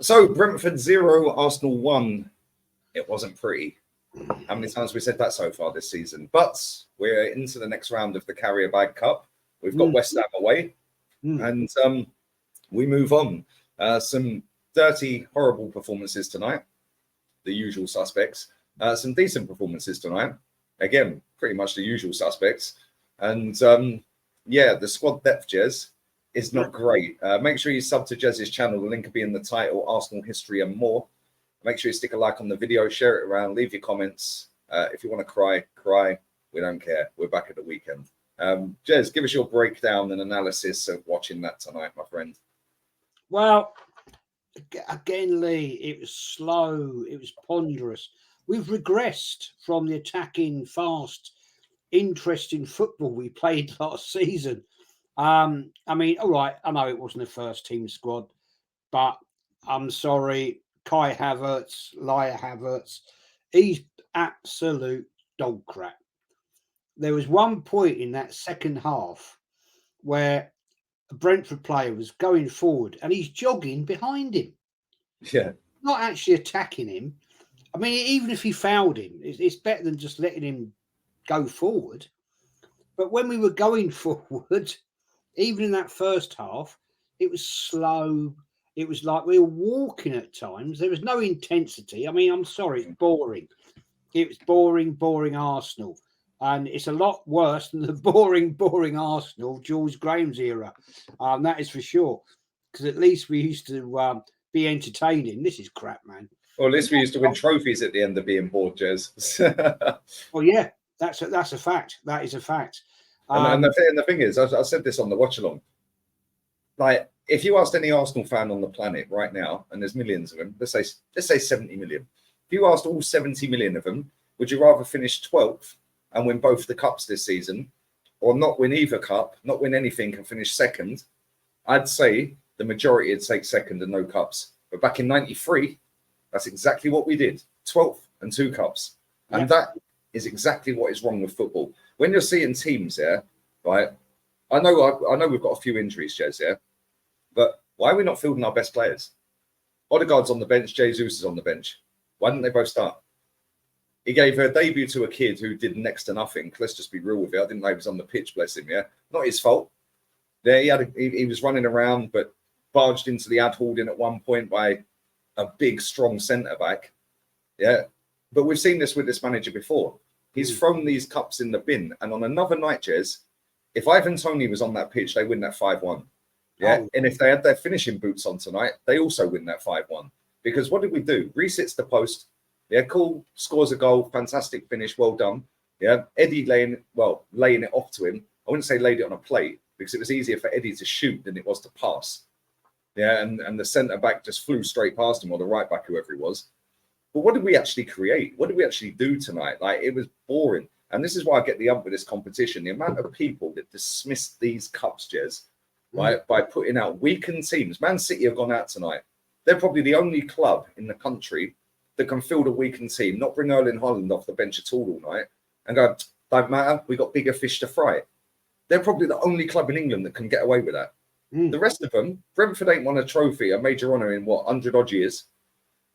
So Brentford 0, Arsenal 1. It wasn't pretty. How many times we said that so far this season? But we're into the next round of the Carrier Bag Cup. We've got West Ham away, and we move on. Some dirty, horrible performances tonight. The usual suspects. Some decent performances tonight. Again, pretty much the usual suspects. And the squad depth, Jez, is not great. Make sure you sub to Jez's channel. The link will be in the title, Arsenal History and More. Make sure you stick a like on the video, share it around, leave your comments. If you want to cry, cry. We don't care. We're back at the weekend. Jez, give us your breakdown and analysis of watching that tonight, my friend. Well, again, Lee, it was slow. It was ponderous. We've regressed from the attacking, fast, interesting football we played last season. I mean, all right, I know it wasn't a first team squad, but I'm sorry, Kai Havertz, Laia Havertz, he's absolute dog crap. There was one point in that second half where a Brentford player was going forward and he's jogging behind him. Yeah. Not actually attacking him. I mean, even if he fouled him, it's better than just letting him go forward. But when we were going forward, even in that first half, it was slow. It was like we were walking at times. There was no intensity. I mean, I'm sorry, it's boring. It was boring Arsenal. And it's a lot worse than the boring Arsenal, George Graham's era. That is for sure. Because at least we used to be entertaining. This is crap, man. Well, at least we used to win trophies at the end of being bored, Jez. Well, yeah, that's a fact. That is a fact. And the thing is, I said this on the watch along. Like, if you asked any Arsenal fan on the planet right now, and there's millions of them, let's say 70 million. If you asked all 70 million of them, would you rather finish 12th and win both the cups this season, or not win either cup, not win anything and finish second? I'd say the majority would take second and no cups. But back in '93, that's exactly what we did. 12th and 2 cups. And that is exactly what is wrong with football. When you're seeing teams there, right? I know we've got a few injuries, Jez, yeah. But why are we not fielding our best players? Odegaard's on the bench, Jesus is on the bench. Why didn't they both start? He gave a debut to a kid who did next to nothing. Let's just be real with it. I didn't know he was on the pitch, bless him, yeah. Not his fault. There he was running around, but barged into the ad holding at one point by a big, strong centre-back. Yeah. But we've seen this with this manager before. He's thrown these cups in the bin. And on another night, Jez, if Ivan Toney was on that pitch, they win that 5-1. Yeah. Oh. And if they had their finishing boots on tonight, they also win that 5-1. Because what did we do? Reese hits the post. Yeah, cool. Scores a goal. Fantastic finish. Well done. Yeah. Eddie laying it off to him. I wouldn't say laid it on a plate because it was easier for Eddie to shoot than it was to pass. Yeah. And the centre-back just flew straight past him, or the right-back, whoever he was. But what did we actually create? What did we actually do tonight? Like, it was boring. And this is why I get the ump with this competition. The amount of people that dismissed these cups, Jez, right, by putting out weakened teams. Man City have gone out tonight. They're probably the only club in the country that can field a weakened team, not bring Erling Haaland off the bench at all night, and go, don't matter, we got bigger fish to fry. They're probably the only club in England that can get away with that. The rest of them, Brentford ain't won a trophy, a major honour in 100 odd years.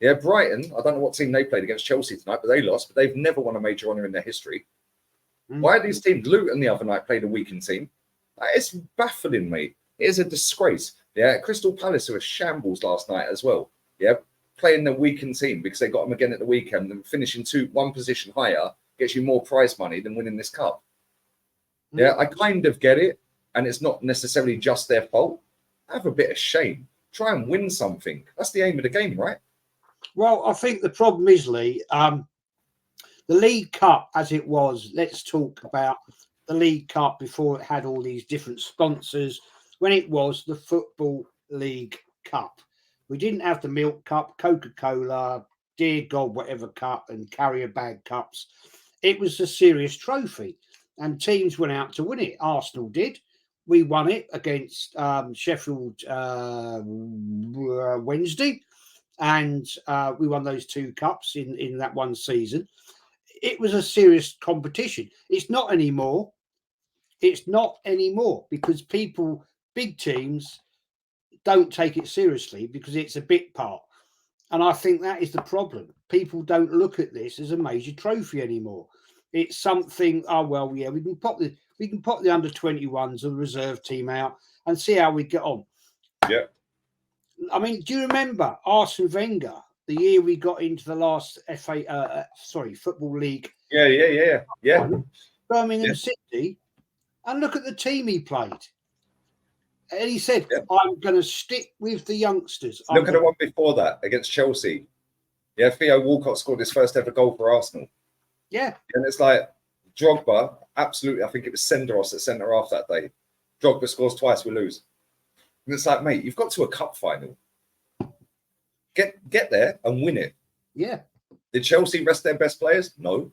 Yeah, Brighton, I don't know what team they played against Chelsea tonight, but they lost, but they've never won a major honour in their history. Why are these teams? Luton the other night played a weakened team. It's baffling, mate. It is a disgrace. Yeah, Crystal Palace who were shambles last night as well. Yeah, playing the weakened team because they got them again at the weekend and finishing one position higher gets you more prize money than winning this cup. Yeah, I kind of get it, and it's not necessarily just their fault. Have a bit of shame. Try and win something. That's the aim of the game, right? Well, I think the problem is, Lee, the League Cup as it was, let's talk about the League Cup before it had all these different sponsors, when it was the Football League Cup. We didn't have the Milk Cup, Coca-Cola, dear God, whatever cup, and Carrier Bag Cups. It was a serious trophy, and teams went out to win it. Arsenal did. We won it against Sheffield Wednesday, and we won those 2 cups in that one season. It was a serious competition. It's not anymore. It's not anymore because big teams don't take it seriously because it's a bit part. And I think that is the problem. People don't look at this as a major trophy anymore. It's something, oh, well, yeah, we can pop the under 21s or the reserve team out and see how we get on. Yeah. I mean, do you remember Arsene Wenger, the year we got into the last Football League? Yeah. Birmingham City, and look at the team he played. And he said, I'm going to stick with the youngsters. Look at the one before that against Chelsea. Yeah, Theo Walcott scored his first ever goal for Arsenal. Yeah. And it's like Drogba, absolutely, I think it was Senderos at centre-half that day. Drogba scores twice, we lose. And it's like, mate, you've got to a cup final. Get there and win it. Yeah. Did Chelsea rest their best players? No.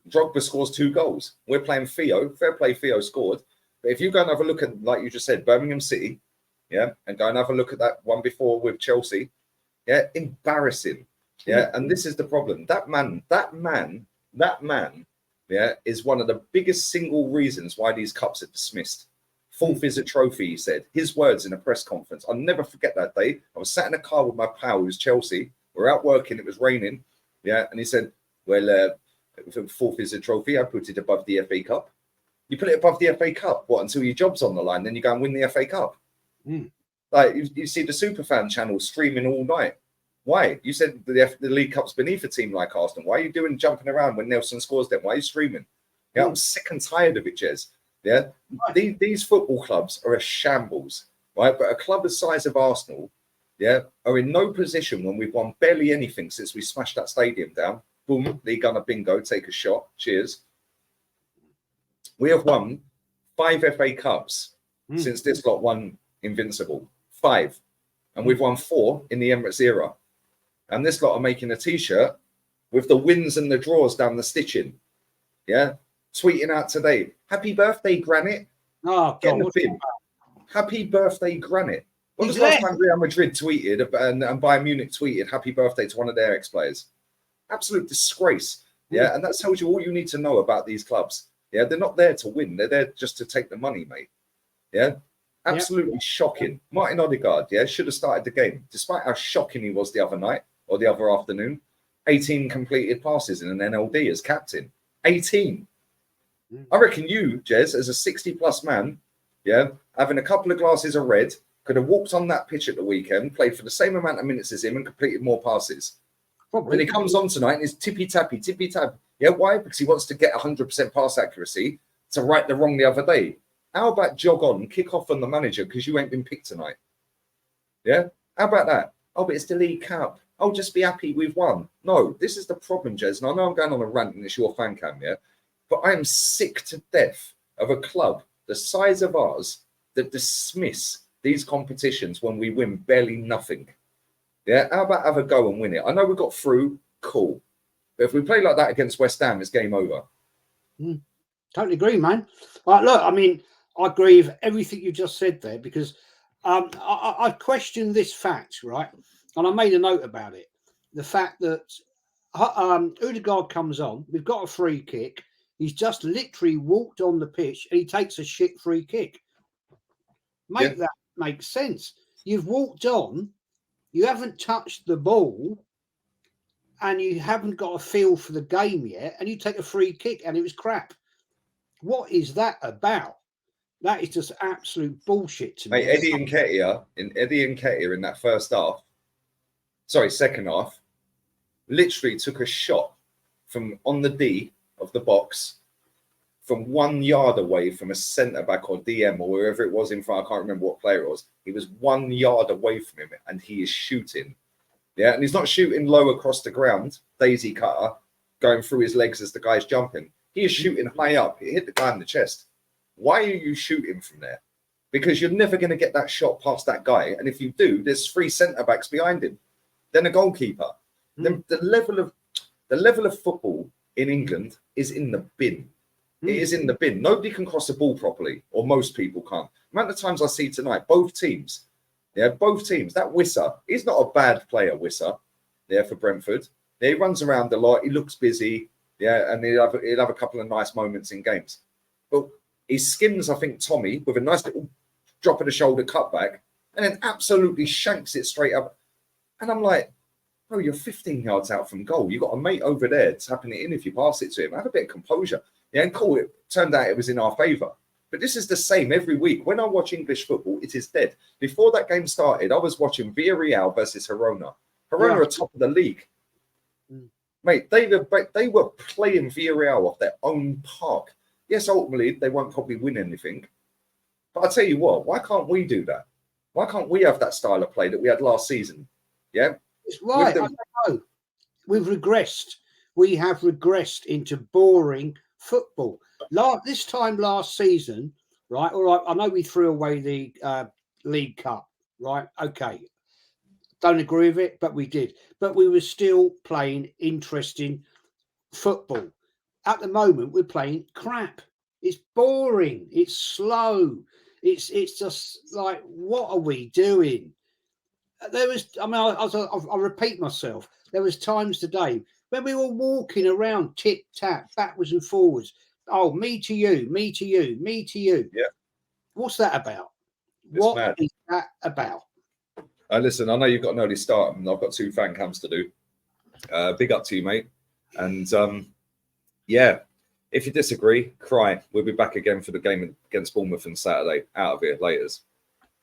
Drogba scores 2 goals. We're playing Theo. Fair play, Theo scored. But if you go and have a look at, like you just said, Birmingham City, yeah, and go and have a look at that one before with Chelsea, yeah, embarrassing. Yeah, and this is the problem. That man, yeah, is one of the biggest single reasons why these cups are dismissed. Fourth is a trophy, he said. His words in a press conference. I'll never forget that day. I was sat in a car with my pal, who's Chelsea. We're out working. It was raining. Yeah, and he said, well, fourth is a trophy. I put it above the FA Cup. You put it above the FA Cup, what, until your job's on the line, then you go and win the FA Cup. Like, you see the Superfan channel streaming all night. Why? You said the League Cup's beneath a team like Arsenal. Why are you doing jumping around when Nelson scores them? Why are you streaming? Yeah, I'm sick and tired of it, Jez. Yeah, these football clubs are a shambles, right? But a club the size of Arsenal, yeah, are in no position when we've won barely anything since we smashed that stadium down. Boom, League Gunner bingo, take a shot. Cheers. We have won 5 FA Cups since this lot won Invincible. 5. And we've won 4 in the Emirates era. And this lot are making a T-shirt with the wins and the draws down the stitching. Yeah. Tweeting out today, happy birthday, Granite. Oh, Get in the bin. Happy birthday, Granite. When was the last time Real Madrid tweeted and Bayern Munich tweeted happy birthday to one of their ex-players? Absolute disgrace. Yeah. And that tells you all you need to know about these clubs. Yeah. They're not there to win. They're there just to take the money, mate. Yeah. Absolutely shocking. Martin Odegaard, yeah, should have started the game, despite how shocking he was the other night or the other afternoon. 18 completed passes in an NLD as captain. 18. I reckon you, Jez, as a 60-plus man, yeah, having a couple of glasses of red, could have walked on that pitch at the weekend, played for the same amount of minutes as him and completed more passes. Probably. Then he comes on tonight and is tippy-tappy. Yeah, why? Because he wants to get 100% pass accuracy to right the wrong the other day. How about jog on, kick off on the manager because you ain't been picked tonight? Yeah? How about that? Oh, but it's the League Cup. I'll just be happy we've won. No, this is the problem, Jez. And I know I'm going on a rant and it's your fan cam, yeah? But I am sick to death of a club the size of ours that dismiss these competitions when we win barely nothing. Yeah? How about have a go and win it? I know we got through, cool. But if we play like that against West Ham, it's game over. Totally agree, man. Right, look, I mean, I agree with everything you just said there because I questioned this fact, right? And I made a note about it. The fact that Odegaard comes on, we've got a free kick. He's just literally walked on the pitch and he takes a shit free kick. That makes sense. You've walked on, you haven't touched the ball, and you haven't got a feel for the game yet, and you take a free kick and it was crap. What is that about? That is just absolute bullshit to me. Mate, Eddie Nketiah in that second half, literally took a shot from on the D of the box from 1 yard away from a centre back or DM or wherever it was in front. I can't remember what player it was. He was 1 yard away from him and he is shooting. Yeah, and he's not shooting low across the ground, daisy cutter, going through his legs as the guy's jumping. He is shooting high up. It hit the guy in the chest. Why are you shooting from there? Because you're never going to get that shot past that guy. And if you do, there's 3 centre-backs behind him. Then a goalkeeper. Then the level of football in England is in the bin. It is in the bin. Nobody can cross the ball properly, or most people can't. The amount of times I see tonight, both teams. That Wissa, he's not a bad player, Wissa, for Brentford. He runs around a lot. He looks busy. Yeah, and he'll have a couple of nice moments in games. But he skims, I think, Tommy with a nice little drop of the shoulder cutback, and then absolutely shanks it straight up. And I'm like, bro, you're 15 yards out from goal. You've got a mate over there tapping it in if you pass it to him. Have a bit of composure. Yeah, and cool, it turned out it was in our favour. But this is the same every week. When I watch English football, it is dead. Before that game started, I was watching Villarreal versus Girona. Girona are top of the league. Mate, they were playing Villarreal off their own park. Yes, ultimately, they won't probably win anything. But I'll tell you what, why can't we do that? Why can't we have that style of play that we had last season? Yeah? It's right. I don't know. We've regressed. We have regressed into boring football. This time last season, right? All right, I know we threw away the League Cup, right? Okay. Don't agree with it, but we did. But we were still playing interesting football. At the moment, we're playing crap. It's boring. It's slow. It's just like, what are we doing? There was, I mean, I repeat myself. There was times today when we were walking around, tic tac, backwards and forwards. Oh, me to you, me to you, me to you. Yeah. What's that about? It's What mad. is that about? Listen, I know you've got an early start, and I've got 2 fan cams to do. Big up to you, mate. And yeah, if you disagree, cry. We'll be back again for the game against Bournemouth on Saturday. Out of here, laters.